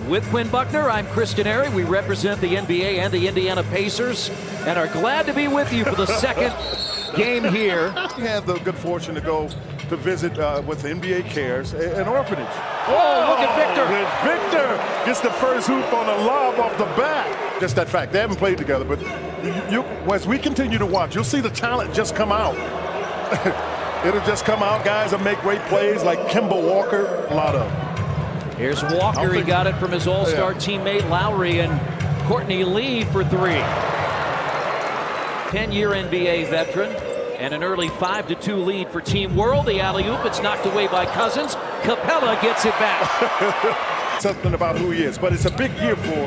With Quinn Buckner, I'm Chris Denary. We represent the NBA and the Indiana Pacers and are glad to be with you for the second game here. We had the good fortune to go to visit with NBA Cares, an orphanage. Oh, look at Victor. Victor gets the first hoop on a lob off the bat. Just that fact, they haven't played together, but as we continue to watch, you'll see the talent just come out. It'll just come out. Guys that make great plays like Kemba Walker, a lot of them. Here's Walker. He got it from his all-star teammate Lowry, and Courtney Lee for three. 10-year NBA veteran and an early 5-2 lead for Team World. The alley-oop, it's knocked away by Cousins. Capella gets it back. Something about who he is, but it's a big year for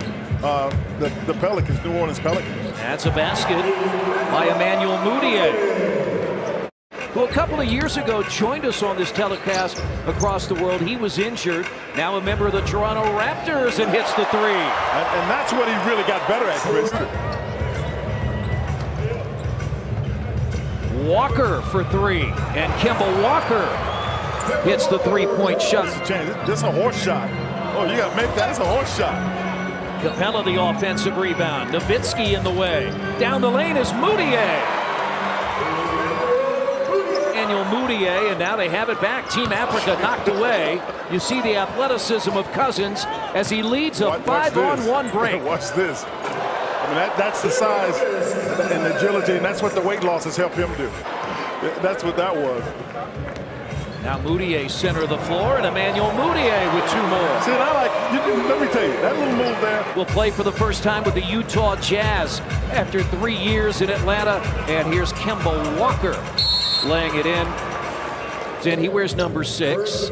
the Pelicans, New Orleans Pelicans. That's a basket by Emmanuel Mudiay, who a couple of years ago joined us on this telecast across the world. He was injured, now a member of the Toronto Raptors, and hits the three. And that's what he really got better at, Chris. Walker for three, and Kemba Walker hits the three-point shot. This is a horse shot. Oh, you got to make that. It's a horse shot. Capella the offensive rebound. Nowitzki in the way. Down the lane is Mudiay. Mudiay, and now they have it back. Team Africa knocked away. You see the athleticism of Cousins as he leads a 5-on-1 break. Watch this. I mean, that's the size and the agility, and that's what the weight loss has helped him do. That's what that was. Now Mudiay center of the floor, and Emmanuel Mudiay with two more. See, let me tell you, that little move there. Will play for the first time with the Utah Jazz after 3 years in Atlanta. And here's Kemba Walker laying it in. Then he wears number 6.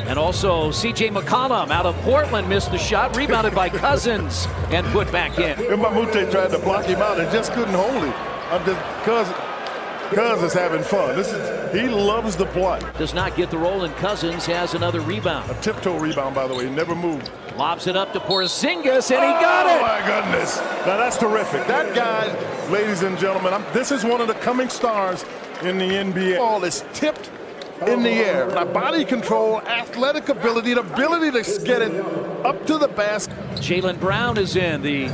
And also C.J. McCollum out of Portland missed the shot, rebounded by Cousins and put back in. Mamute tried to block him out and just couldn't hold him. Cuz is having fun. He loves the play. Does not get the roll, and Cousins has another rebound. A tiptoe rebound, by the way. He never moved. Lobs it up to Porzingis, and he got it. Oh, my goodness. Now, that's terrific. That guy, ladies and gentlemen, this is one of the coming stars in the NBA. Ball is tipped in the air. Now, body control, athletic ability, the ability to get it up to the basket. Jaylen Brown is in, the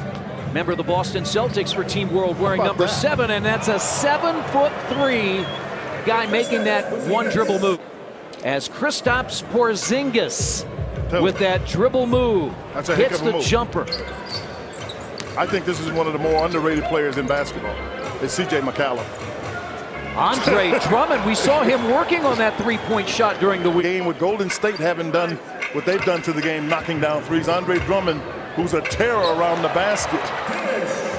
member of the Boston Celtics for Team World, wearing number 7, and that's a 7'3" guy making that one dribble move. As Kristaps Porzingis with that dribble move hits the jumper. I think this is one of the more underrated players in basketball. It's C.J. McCollum. Andre Drummond, we saw him working on that three-point shot during the week. Game with Golden State having done what they've done to the game, knocking down threes. Andre Drummond, who's a terror around the basket.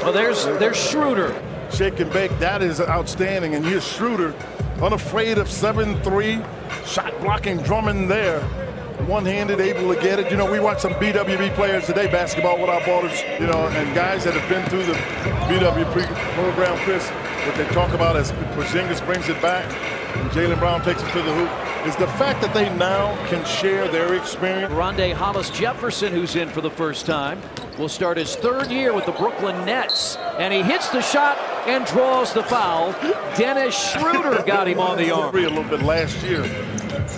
Well, there's Schroeder. Shake and bake, that is outstanding. And here's Schroeder, unafraid of 7'3", shot blocking Drummond there. One-handed, able to get it. You know, we watch some BWB players today, basketball without borders, you know, and guys that have been through the BWB program, Chris, what they talk about as Porzingis brings it back and Jaylen Brown takes it to the hoop, is the fact that they now can share their experience. Rondé Hollis Jefferson, who's in for the first time, will start his 3rd year with the Brooklyn Nets, and he hits the shot and draws the foul. Dennis Schroeder got him on the arm. A little bit last year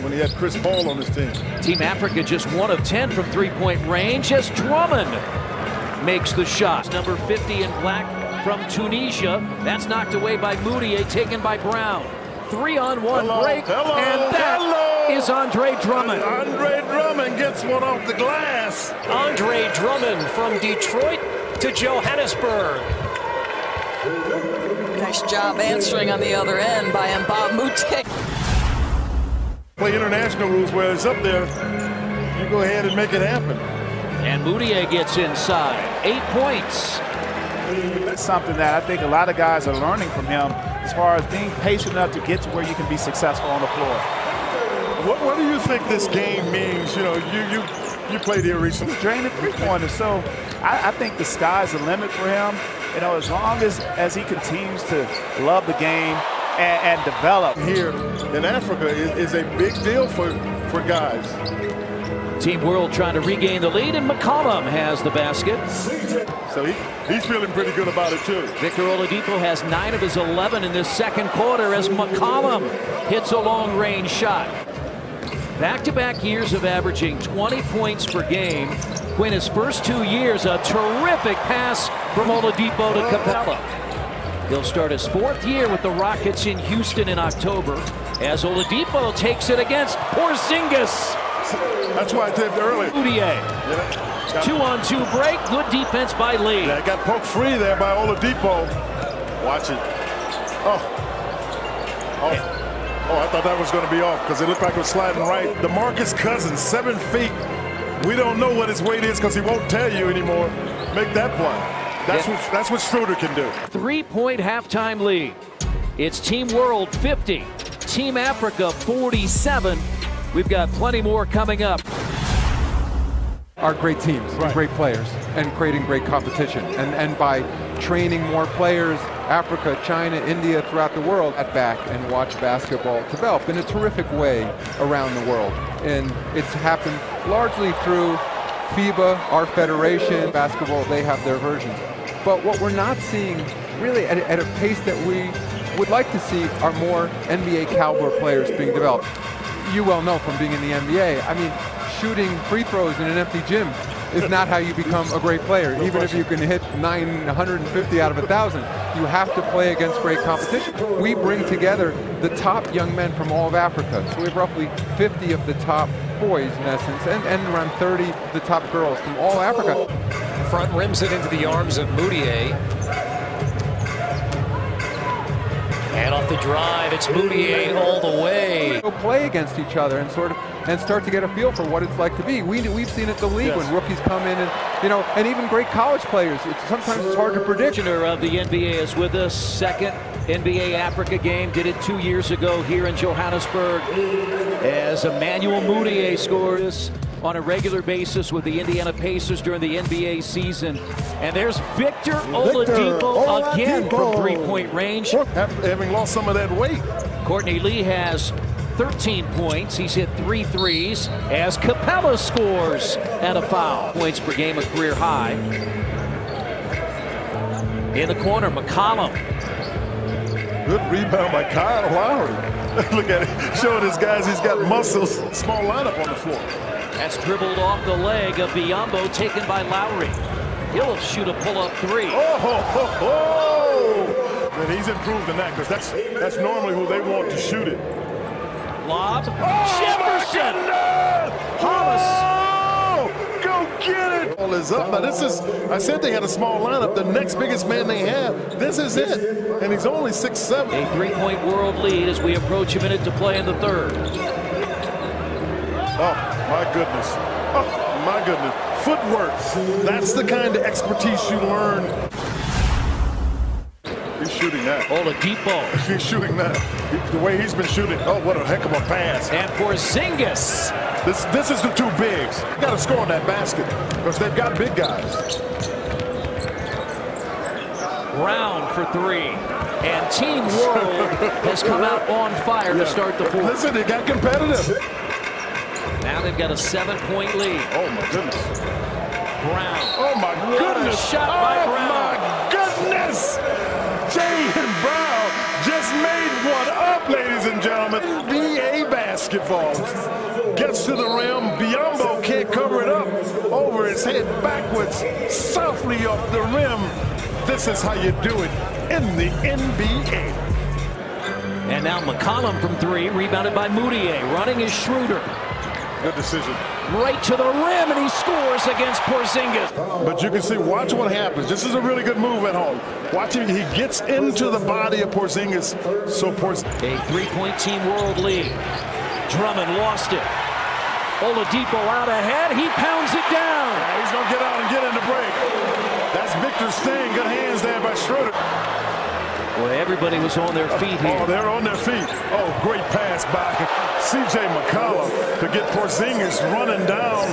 when he had Chris Paul on his team. Team Africa just 1 of 10 from three-point range as Drummond makes the shot. Number 50 in black from Tunisia. That's knocked away by Mudiay, taken by Brown. 3-on-1 break, and that is Andre Drummond. Andre Drummond gets one off the glass. Andre Drummond from Detroit to Johannesburg. Nice job answering on the other end by Mbamute. Play international rules where it's up there. You go ahead and make it happen. And Mudiay gets inside. 8 points. That's something that I think a lot of guys are learning from him as far as being patient enough to get to where you can be successful on the floor. What do you think this game means? You know, you played here recently. Draining three-pointers, so I think the sky's the limit for him. You know, as long as he continues to love the game and develop. Here in Africa is a big deal for guys. Team World trying to regain the lead, and McCollum has the basket. So he's feeling pretty good about it too. Victor Oladipo has 9 of his 11 in this second quarter as McCollum hits a long-range shot. Back-to-back years of averaging 20 points per game. Quinn, his first 2 years, a terrific pass from Oladipo to Capella. He'll start his 4th year with the Rockets in Houston in October as Oladipo takes it against Porzingis. That's why I tipped earlier. Moutier. 2-on-2 break. Good defense by Lee. Yeah, got poked free there by Oladipo. Watch it. Oh, I thought that was going to be off because it looked like it was sliding right. DeMarcus Cousins, 7 feet. We don't know what his weight is because he won't tell you anymore. Make that play. That's what Schroeder can do. 3-point halftime lead. It's Team World 50, Team Africa 47. We've got plenty more coming up. Are great teams, great players, and creating great competition. And by training more players, Africa, China, India, throughout the world, get back and watch basketball develop in a terrific way around the world. And it's happened largely through FIBA, our federation, basketball, they have their versions. But what we're not seeing really at a pace that we would like to see are more NBA caliber players being developed. You well know from being in the NBA, I mean, shooting free throws in an empty gym is not how you become a great player. Even if you can hit 950 out of 1,000, you have to play against great competition. We bring together the top young men from all of Africa. So we have roughly 50 of the top boys, in essence, and around 30 of the top girls from all Africa. Front rims it into the arms of Moutier. And off the drive, it's Moutier all the way. Play against each other and start to get a feel for what it's like to be. We've seen it in the league when rookies come in and even great college players. Sometimes it's hard to predict. Of the NBA is with us. Second NBA Africa game. Did it 2 years ago here in Johannesburg as Emmanuel Moutier scores on a regular basis with the Indiana Pacers during the NBA season. And there's Victor Oladipo again from 3-point range. Having lost some of that weight. Courtney Lee has 13 points. He's hit 3 threes as Capella scores at a foul. Points per game, a career high. In the corner, McCollum. Good rebound by Kyle Lowry. Look at it, showing his guys he's got muscles. Small lineup on the floor. That's dribbled off the leg of Biyombo, taken by Lowry. He'll shoot a pull-up 3. And he's improved in that because that's normally who they want to shoot it. Lob. Jefferson! Hollis. Go get it! Ball is up. Now I said they had a small lineup. The next biggest man they have, this is it. And he's only 6'7". A 3-point world lead as we approach a minute to play in the third. Oh, my goodness. Oh, my goodness. Footwork. That's the kind of expertise you learn. He's shooting that. Oladipo. He's shooting that. The way he's been shooting. Oh, what a heck of a pass. And Porzingis. This is the two bigs. You got to score on that basket because they've got big guys. Brown for 3. And Team World has come out on fire to start the fourth. Listen, it got competitive. Now they've got a 7-point lead. Oh, my goodness. Brown. Oh, my goodness. Shot by Brown. Oh, my goodness. Jaylen Brown just made one up, ladies and gentlemen. NBA basketball. Gets to the rim. Biyombo can't cover it up. Over his head, backwards, softly off the rim. This is how you do it in the NBA. And now McCollum from 3, rebounded by Moutier. Running is Schroeder. Good decision. Right to the rim, and he scores against Porzingis. But you can see, watch what happens. This is a really good move at home. Watch him, he gets into the body of Porzingis. So a 3-point Team World lead. Drummond lost it. Oladipo out ahead. He pounds it down. Yeah, he's going to get out and get in the break. That's Victor Sting. Good hands there by Schroeder. Boy, everybody was on their feet here. Oh, they're on their feet. Oh, great pass by C.J. McCollum to get Porzingis running down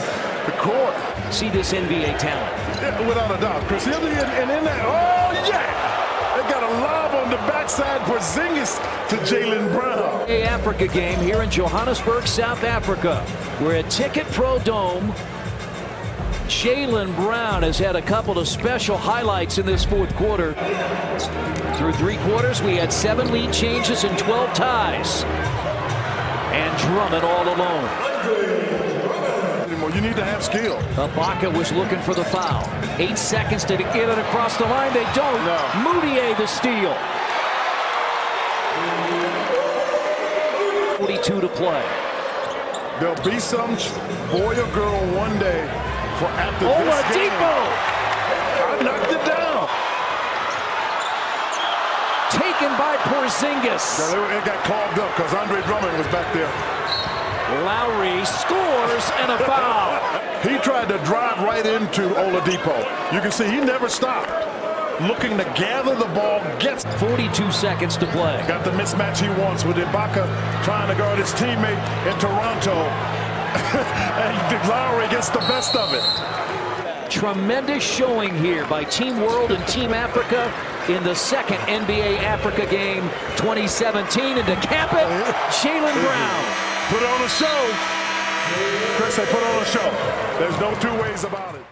the court. See this NBA talent. Yeah, without a doubt, Chris. And in that, oh, yeah! They got a lob on the backside, Porzingis to Jaylen Brown. A Africa game here in Johannesburg, South Africa. We're at Ticket Pro Dome. Jaylen Brown has had a couple of special highlights in this fourth quarter. Through 3 quarters, we had 7 lead changes and 12 ties. And Drummond all alone. need to have skill. Ibaka was looking for the foul. 8 seconds to get it across the line. They don't. No. Moutier the steal. 42 to play. There'll be some boy or girl one day for after this game. I knocked it down. Taken by Porzingis. It got called up because Andre Drummond was back there. Lowry scores and a foul. He tried to drive right into Oladipo. You can see he never stopped. Looking to gather the ball, gets 42 seconds to play. Got the mismatch he wants with Ibaka trying to guard his teammate in Toronto. And Lowry gets the best of it. Tremendous showing here by Team World and Team Africa in the second NBA Africa game 2017. And to cap it, Jaylen Brown. Put on a show. Chris, they put on a show. There's no two ways about it.